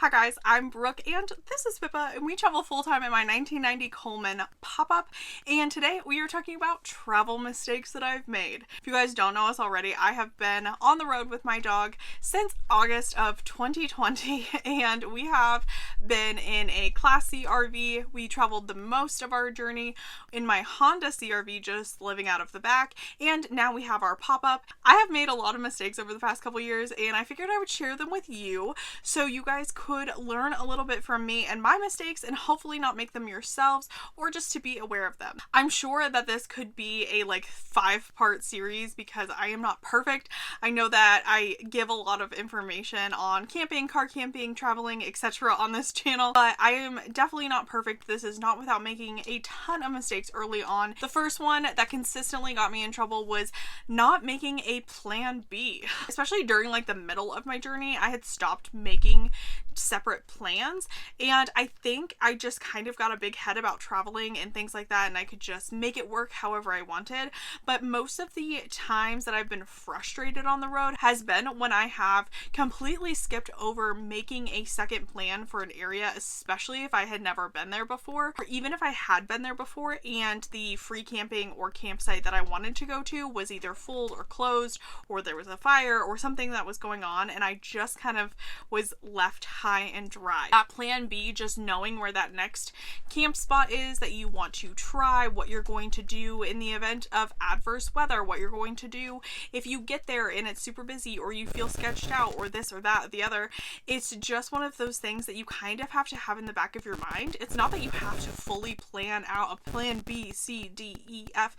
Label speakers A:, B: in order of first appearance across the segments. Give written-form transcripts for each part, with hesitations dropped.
A: Hi guys, I'm Brooke and this is Pippa and we travel full-time in my 1990 Coleman Pop Up, and today we are talking about travel mistakes that I've made. If you guys don't know us already, I have been on the road with my dog since August of 2020 and we have been in a Class C RV. We traveled the most of our journey in my Honda CRV, just living out of the back, and now we have our pop-up. I have made a lot of mistakes over the past couple years and I figured I would share them with you so you guys could learn a little bit from me and my mistakes and hopefully not make them yourselves, or just to be aware of them. I'm sure that this could be a 5-part series because I am not perfect. I know that I give a lot of information on camping, car camping, traveling, etc. on this channel, but I am definitely not perfect. This is not without making a ton of mistakes early on. The first one that consistently got me in trouble was not making a plan B. Especially during the middle of my journey, I had stopped making separate plans and I think I just kind of got a big head about traveling and things like that, and I could just make it work however I wanted. But most of the times that I've been frustrated on the road has been when I have completely skipped over making a second plan for an area, especially if I had never been there before, or even if I had been there before and the free camping or campsite that I wanted to go to was either full or closed, or there was a fire or something that was going on and I just kind of was left high and dry. That plan B, just knowing where that next camp spot is that you want to try, what you're going to do in the event of adverse weather, what you're going to do if you get there and it's super busy or you feel sketched out or this or that or the other. It's just one of those things that you kind of have to have in the back of your mind. It's not that you have to fully plan out a plan B, C, D, E, F,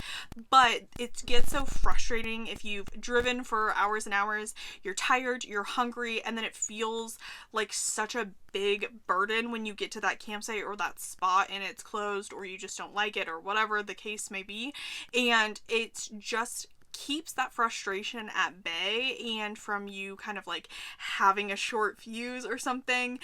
A: but it gets so frustrating if you've driven for hours and hours, you're tired, you're hungry, and then it feels like such a big burden when you get to that campsite or that spot and it's closed, or you just don't like it, or whatever the case may be, and it's just keeps that frustration at bay and from you kind of having a short fuse or something,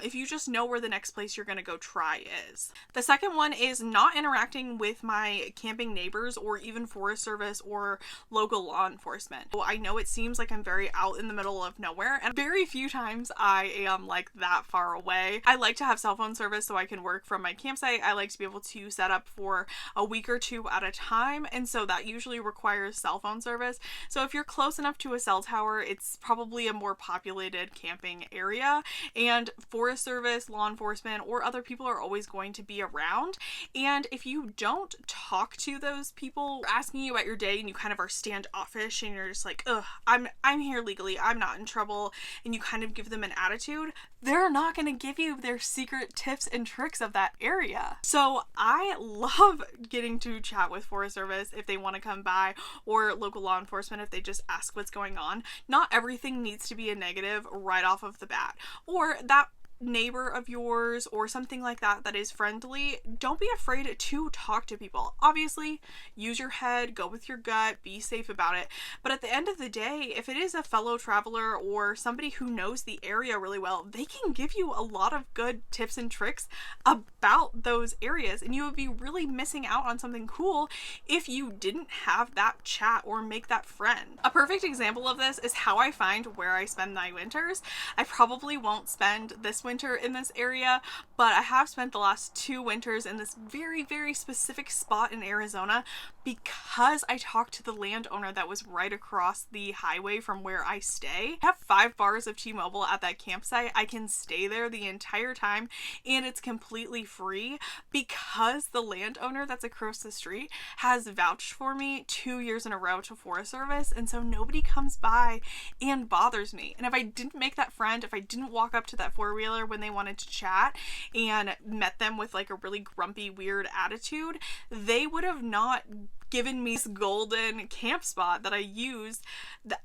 A: if you just know where the next place you're gonna go try is. The second one is not interacting with my camping neighbors or even Forest Service or local law enforcement. So I know it seems like I'm very out in the middle of nowhere, and very few times I am that far away. I like to have cell phone service so I can work from my campsite. I like to be able to set up for a week or two at a time, and so that usually requires cell phone service. So if you're close enough to a cell tower, it's probably a more populated camping area, and Forest Service, law enforcement, or other people are always going to be around. And if you don't talk to those people asking you about your day and you kind of are standoffish and you're just ugh, I'm here legally, I'm not in trouble, and you kind of give them an attitude, they're not going to give you their secret tips and tricks of that area. So I love getting to chat with Forest Service if they want to come by, or local law enforcement if they just ask what's going on. Not everything needs to be a negative right off of the bat. Or that neighbor of yours or something like that that is friendly, don't be afraid to talk to people. Obviously, use your head, go with your gut, be safe about it. But at the end of the day, if it is a fellow traveler or somebody who knows the area really well, they can give you a lot of good tips and tricks about those areas, and you would be really missing out on something cool if you didn't have that chat or make that friend. A perfect example of this is how I find where I spend my winters. I probably won't spend this winter in this area, but I have spent the last 2 winters in this very, very specific spot in Arizona because I talked to the landowner that was right across the highway from where I stay. I have 5 bars of T-Mobile at that campsite. I can stay there the entire time and it's completely free because the landowner that's across the street has vouched for me 2 years in a row to Forest Service, and so nobody comes by and bothers me. And if I didn't make that friend, if I didn't walk up to that 4-wheeler when they wanted to chat and met them with a really grumpy, weird attitude, they would have not given me this golden camp spot that I used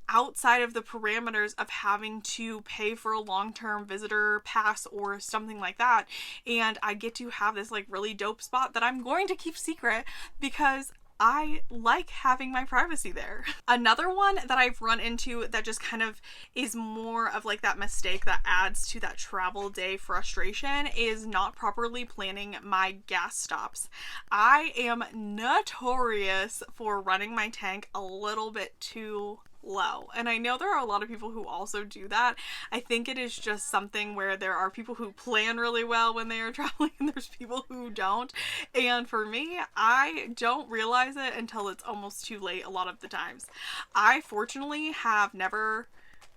A: outside of the parameters of having to pay for a long-term visitor pass or something like that. And I get to have this really dope spot that I'm going to keep secret because I like having my privacy there. Another one that I've run into that just kind of is more of that mistake that adds to that travel day frustration is not properly planning my gas stops. I am notorious for running my tank a little bit too low. And I know there are a lot of people who also do that. I think it is just something where there are people who plan really well when they are traveling and there's people who don't. And for me, I don't realize it until it's almost too late a lot of the times. I fortunately have never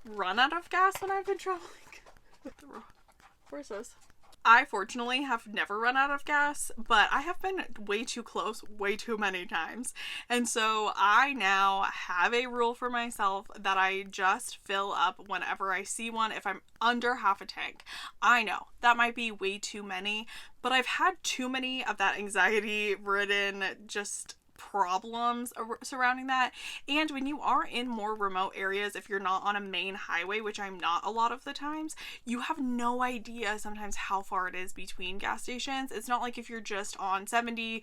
A: run out of gas when I've been traveling. Where's this? I fortunately have never run out of gas, but I have been way too close way too many times. And so I now have a rule for myself that I just fill up whenever I see one. If I'm under half a tank, I know that might be way too many, but I've had too many of that anxiety ridden just problems surrounding that. And when you are in more remote areas, if you're not on a main highway, which I'm not a lot of the times, you have no idea sometimes how far it is between gas stations. It's not like if you're just on 70,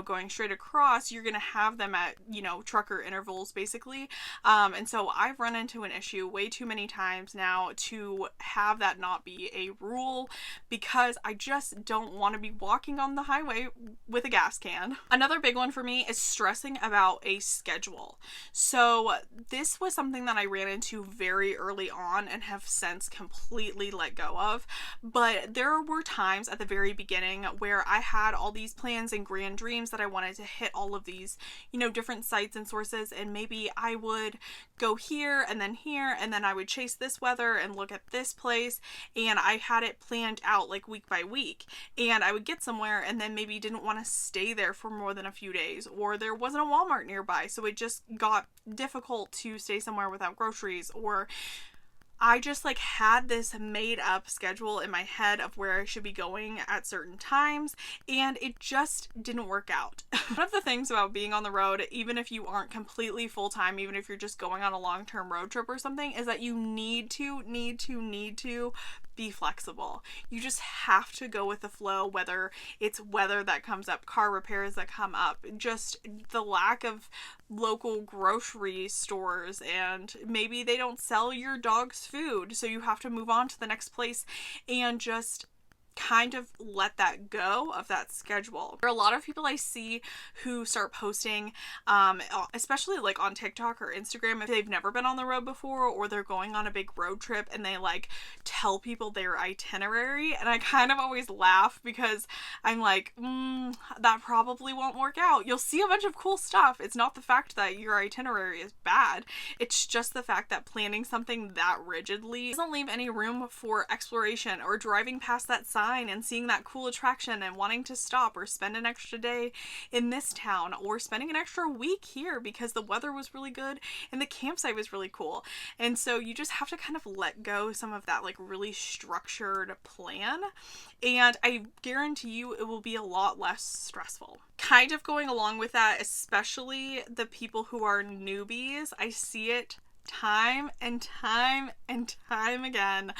A: going straight across, you're gonna have them at, trucker intervals basically. And so I've run into an issue way too many times now to have that not be a rule, because I just don't want to be walking on the highway with a gas can. Another big one for me is stressing about a schedule. So this was something that I ran into very early on and have since completely let go of. But there were times at the very beginning where I had all these plans and grand dreams that I wanted to hit all of these, different sites and sources, and maybe I would go here and then I would chase this weather and look at this place, and I had it planned out like week by week, and I would get somewhere and then maybe didn't want to stay there for more than a few days, or there wasn't a Walmart nearby, so it just got difficult to stay somewhere without groceries, or I just had this made up schedule in my head of where I should be going at certain times, and it just didn't work out. One of the things about being on the road, even if you aren't completely full-time, even if you're just going on a long-term road trip or something, is that you need to be flexible. You just have to go with the flow, whether it's weather that comes up, car repairs that come up, just the lack of local grocery stores, and maybe they don't sell your dog's food, so you have to move on to the next place, and just kind of let that go of that schedule. There are a lot of people I see who start posting, especially on TikTok or Instagram, if they've never been on the road before, or they're going on a big road trip, and they tell people their itinerary, and I kind of always laugh because I'm like, that probably won't work out. You'll see a bunch of cool stuff. It's not the fact that your itinerary is bad. It's just the fact that planning something that rigidly doesn't leave any room for exploration, or driving past that sign and seeing that cool attraction and wanting to stop, or spend an extra day in this town, or spending an extra week here because the weather was really good and the campsite was really cool. And so you just have to kind of let go some of that really structured plan, and I guarantee you it will be a lot less stressful. Kind of going along with that, especially the people who are newbies, I see it time and time again.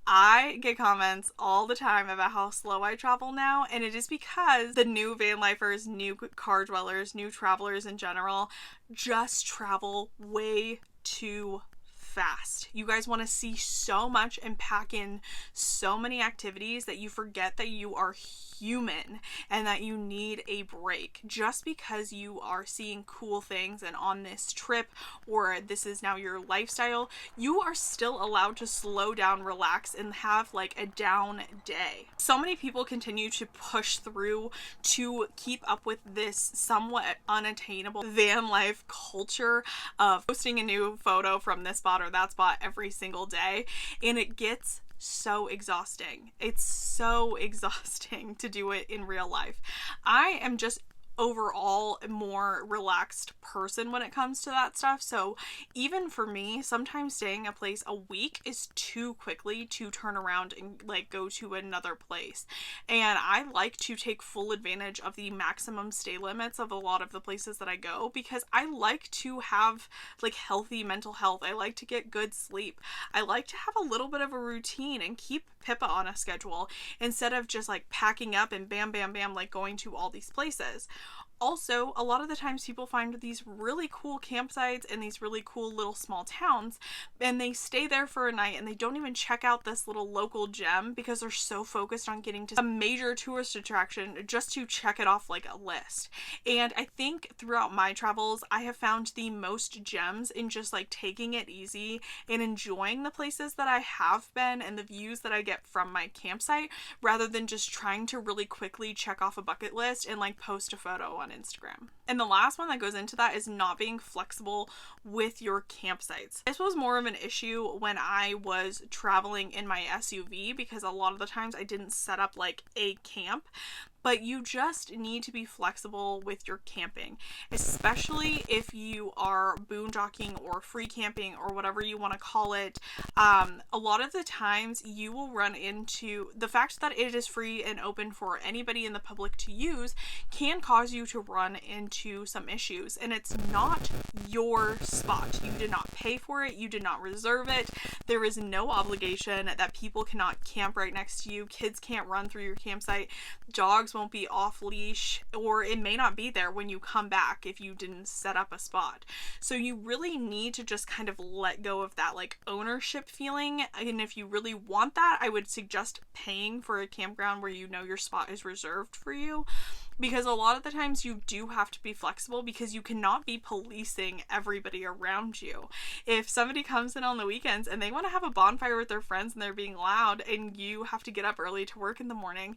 A: I get comments all the time about how slow I travel now, and it is because the new van lifers, new car dwellers, new travelers in general just travel way too fast. You guys want to see so much and pack in so many activities that you forget that you are human and that you need a break. Just because you are seeing cool things and on this trip, or this is now your lifestyle, you are still allowed to slow down, relax, and have a down day. So many people continue to push through to keep up with this somewhat unattainable van life culture of posting a new photo from this spot or that spot every single day, and it gets so exhausting. It's so exhausting to do it in real life. I am just overall a more relaxed person when it comes to that stuff. So even for me, sometimes staying a place a week is too quickly to turn around and go to another place. And I like to take full advantage of the maximum stay limits of a lot of the places that I go, because I like to have healthy mental health. I like to get good sleep. I like to have a little bit of a routine and keep Pippa on a schedule instead of just like packing up and bam, bam, bam, like going to all these places. Also, a lot of the times people find these really cool campsites in these really cool little small towns, and they stay there for a night and they don't even check out this little local gem because they're so focused on getting to a major tourist attraction just to check it off like a list. And I think throughout my travels, I have found the most gems in just like taking it easy and enjoying the places that I have been and the views that I get from my campsite, rather than just trying to really quickly check off a bucket list and like post a photo on Instagram. And the last one that goes into that is not being flexible with your campsites. This was more of an issue when I was traveling in my SUV because a lot of the times I didn't set up like a camp. But you just need to be flexible with your camping, especially if you are boondocking or free camping or whatever you want to call it. A lot of the times you will run into the fact that it is free and open for anybody in the public to use can cause you to run into some issues, and it's not your spot. You did not pay for it. You did not reserve it. There is no obligation that people cannot camp right next to you. Kids can't run through your campsite. Dogs won't be off leash, or it may not be there when you come back if you didn't set up a spot. So you really need to just kind of let go of that like ownership feeling. And if you really want that, I would suggest paying for a campground where you know your spot is reserved for you. Because a lot of the times you do have to be flexible because you cannot be policing everybody around you. If somebody comes in on the weekends and they want to have a bonfire with their friends and they're being loud and you have to get up early to work in the morning,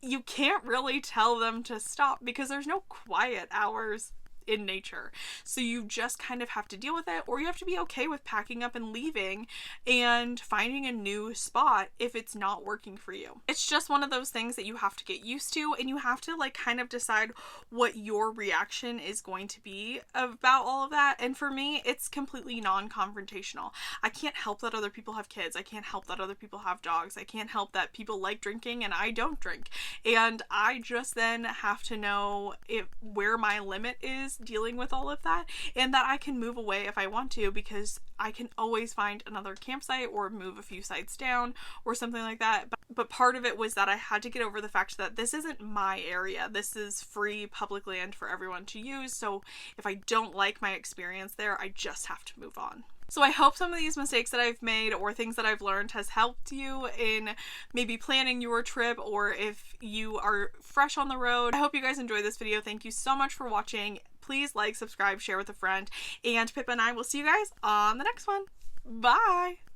A: you can't really tell them to stop because there's no quiet hours in nature. So you just kind of have to deal with it, or you have to be okay with packing up and leaving and finding a new spot if it's not working for you. It's just one of those things that you have to get used to, and you have to like kind of decide what your reaction is going to be about all of that. And for me, it's completely non-confrontational. I can't help that other people have kids. I can't help that other people have dogs. I can't help that people like drinking and I don't drink. And I just then have to know where my limit is dealing with all of that, and that I can move away if I want to, because I can always find another campsite or move a few sites down or something like that. But part of it was that I had to get over the fact that this isn't my area. This is free public land for everyone to use. So if I don't like my experience there, I just have to move on. So I hope some of these mistakes that I've made or things that I've learned has helped you in maybe planning your trip, or if you are fresh on the road. I hope you guys enjoyed this video. Thank you so much for watching. Please like, subscribe, share with a friend, and Pippa and I will see you guys on the next one. Bye!